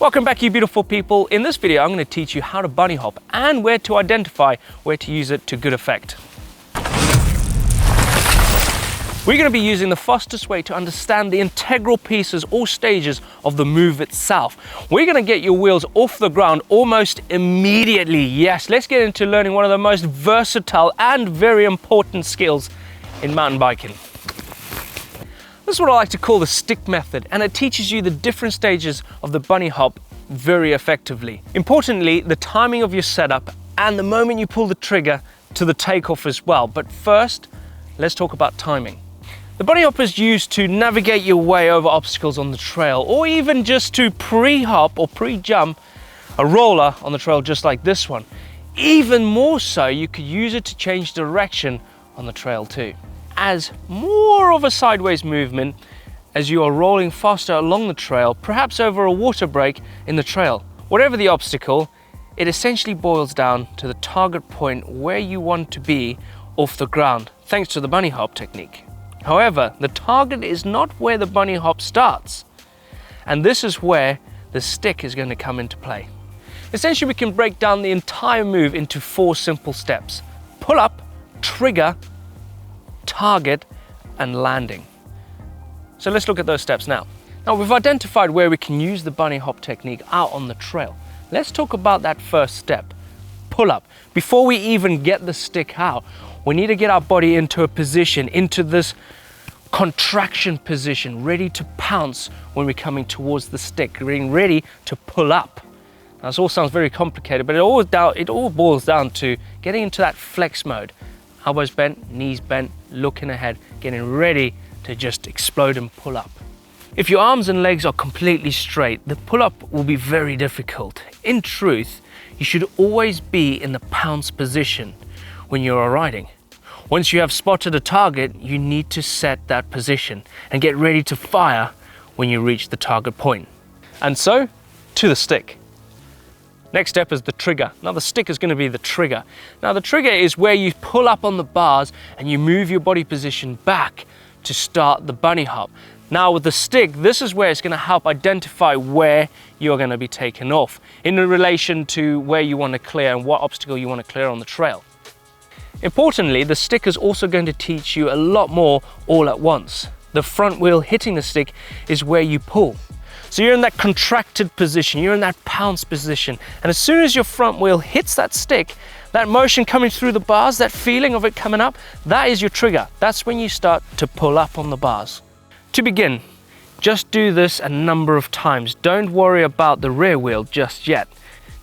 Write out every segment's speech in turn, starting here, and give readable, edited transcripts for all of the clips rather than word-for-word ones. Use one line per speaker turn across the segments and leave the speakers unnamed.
Welcome back, you beautiful people. In this video, I'm going to teach you how to bunny hop and where to identify where to use it to good effect. We're going to be using the fastest way to understand the integral pieces or stages of the move itself. We're going to get your wheels off the ground almost immediately. Yes, let's get into learning one of the most versatile and very important skills in mountain biking. This is what I like to call the stick method, and it teaches you the different stages of the bunny hop very effectively. Importantly, the timing of your setup and the moment you pull the trigger to the takeoff as well. But first, let's talk about timing. The bunny hop is used to navigate your way over obstacles on the trail, or even just to pre-hop or pre-jump a roller on the trail just like this one. Even more so, you could use it to change direction on the trail too, as more of a sideways movement as you are rolling faster along the trail, perhaps over a water break in the trail. Whatever the obstacle, it essentially boils down to the target point where you want to be off the ground, thanks to the bunny hop technique. However, the target is not where the bunny hop starts, and this is where the stick is going to come into play. Essentially, we can break down the entire move into 4 simple steps: pull up, trigger, target, and landing. So let's look at those steps now. Now we've identified where we can use the bunny hop technique out on the trail. Let's talk about that first step, pull up. Before we even get the stick out, we need to get our body into a position, into this contraction position, ready to pounce when we're coming towards the stick, being ready to pull up. Now this all sounds very complicated, but it all boils down to getting into that flex mode. Elbows bent, knees bent, looking ahead, getting ready to just explode and pull up. If your arms and legs are completely straight, the pull-up will be very difficult. In truth, you should always be in the pounce position when you are riding. Once you have spotted a target, you need to set that position and get ready to fire when you reach the target point. And so, to the stick. Next step is the trigger. Now the stick is going to be the trigger. Now the trigger is where you pull up on the bars and you move your body position back to start the bunny hop. Now with the stick, this is where it's going to help identify where you're going to be taken off in relation to where you want to clear and what obstacle you want to clear on the trail. Importantly, the stick is also going to teach you a lot more all at once. The front wheel hitting the stick is where you pull. So you're in that contracted position, you're in that pounce position, and as soon as your front wheel hits that stick, that motion coming through the bars, that feeling of it coming up, that is your trigger. That's when you start to pull up on the bars. To begin, just do this a number of times. Don't worry about the rear wheel just yet.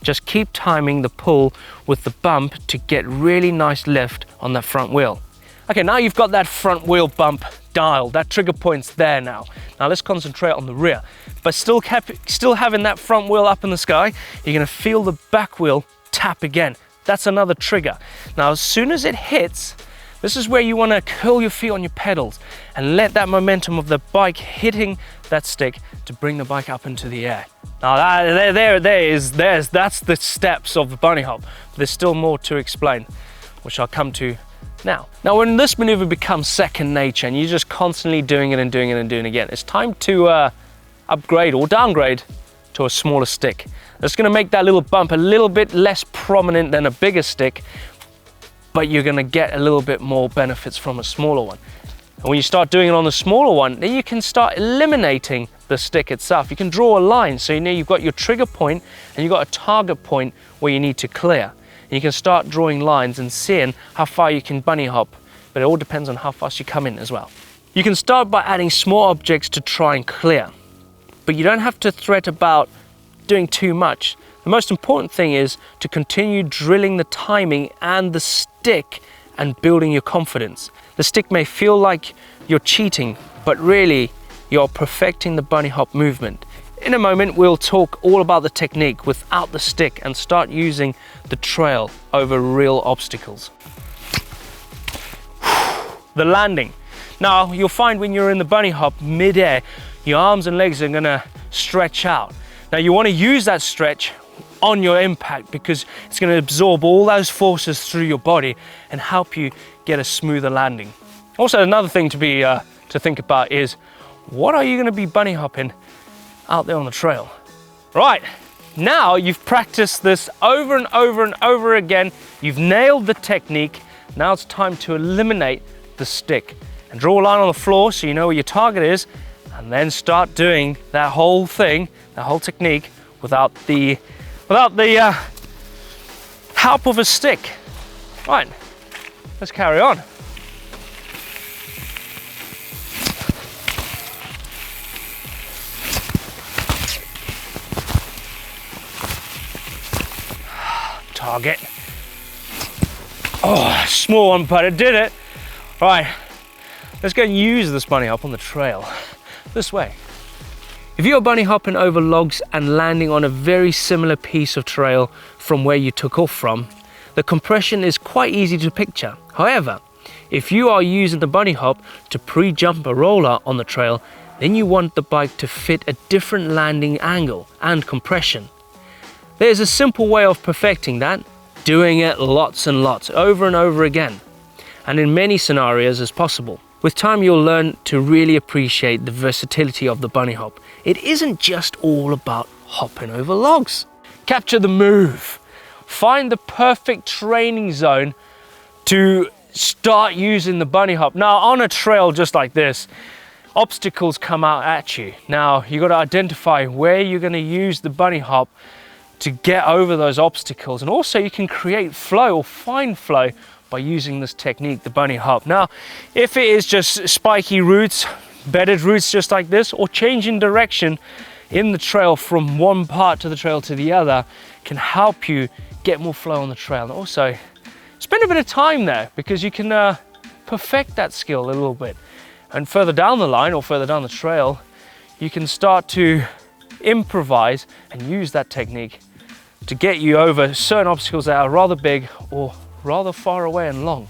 Just keep timing the pull with the bump to get really nice lift on that front wheel. Okay, now you've got that front wheel bump dialed, that trigger point's there now. Now let's concentrate on the rear. But still having that front wheel up in the sky, you're gonna feel the back wheel tap again. That's another trigger. Now as soon as it hits, this is where you wanna curl your feet on your pedals and let that momentum of the bike hitting that stick to bring the bike up into the air. Now that's the steps of the bunny hop. There's still more to explain, which I'll come to now. Now when this maneuver becomes second nature and you're just constantly doing it and doing it and doing it again, it's time to upgrade or downgrade to a smaller stick. It's going to make that little bump a little bit less prominent than a bigger stick, but you're going to get a little bit more benefits from a smaller one. And when you start doing it on the smaller one, then you can start eliminating the stick itself. You can draw a line, so you know you've got your trigger point and you've got a target point where you need to clear. And you can start drawing lines and seeing how far you can bunny hop, but it all depends on how fast you come in as well. You can start by adding small objects to try and clear, but you don't have to fret about doing too much. The most important thing is to continue drilling the timing and the stick and building your confidence. The stick may feel like you're cheating, but really you're perfecting the bunny hop movement. In a moment, we'll talk all about the technique without the stick and start using the trail over real obstacles. The landing. Now, you'll find when you're in the bunny hop mid-air, your arms and legs are gonna stretch out. Now, you wanna use that stretch on your impact because it's gonna absorb all those forces through your body and help you get a smoother landing. Also, another thing to think about is, what are you gonna be bunny hopping out there on the trail? Right, now you've practiced this over and over and over again. You've nailed the technique. Now it's time to eliminate the stick and draw a line on the floor so you know where your target is, and then start doing that whole thing, that whole technique without the help of a stick. Right, let's carry on. Target. Oh, small one, but it did it. Right, let's go and use this bunny hop on the trail. This way. If you're bunny hopping over logs and landing on a very similar piece of trail from where you took off from, the compression is quite easy to picture. However, if you are using the bunny hop to pre-jump a roller on the trail, then you want the bike to fit a different landing angle and compression. There's a simple way of perfecting that, doing it lots and lots, over and over again, and in many scenarios as possible. With time, you'll learn to really appreciate the versatility of the bunny hop. It isn't just all about hopping over logs. Capture the move. Find the perfect training zone to start using the bunny hop. Now, on a trail just like this, obstacles come out at you. Now, you've got to identify where you're going to use the bunny hop to get over those obstacles. And also you can create flow or find flow by using this technique, the bunny hop. Now, if it is just spiky roots, bedded roots just like this, or changing direction in the trail from one part to the trail to the other, can help you get more flow on the trail. And also spend a bit of time there, because you can perfect that skill a little bit. And further down the line or further down the trail, you can start to improvise and use that technique to get you over certain obstacles that are rather big or rather far away and long.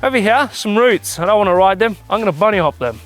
Over here, some roots. I don't want to ride them. I'm going to bunny hop them.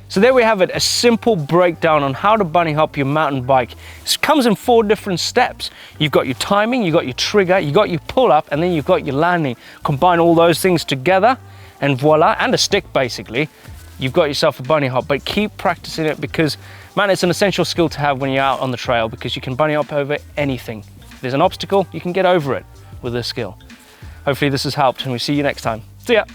So there we have it, a simple breakdown on how to bunny hop your mountain bike. It comes in 4 different steps. You've got your timing, you've got your trigger, you've got your pull up, and then you've got your landing. Combine all those things together and voila, and a stick basically, you've got yourself a bunny hop. But keep practicing it, because man, it's an essential skill to have when you're out on the trail, because you can bunny hop over anything. If there's an obstacle, you can get over it with this skill. Hopefully this has helped, and we'll see you next time. See ya.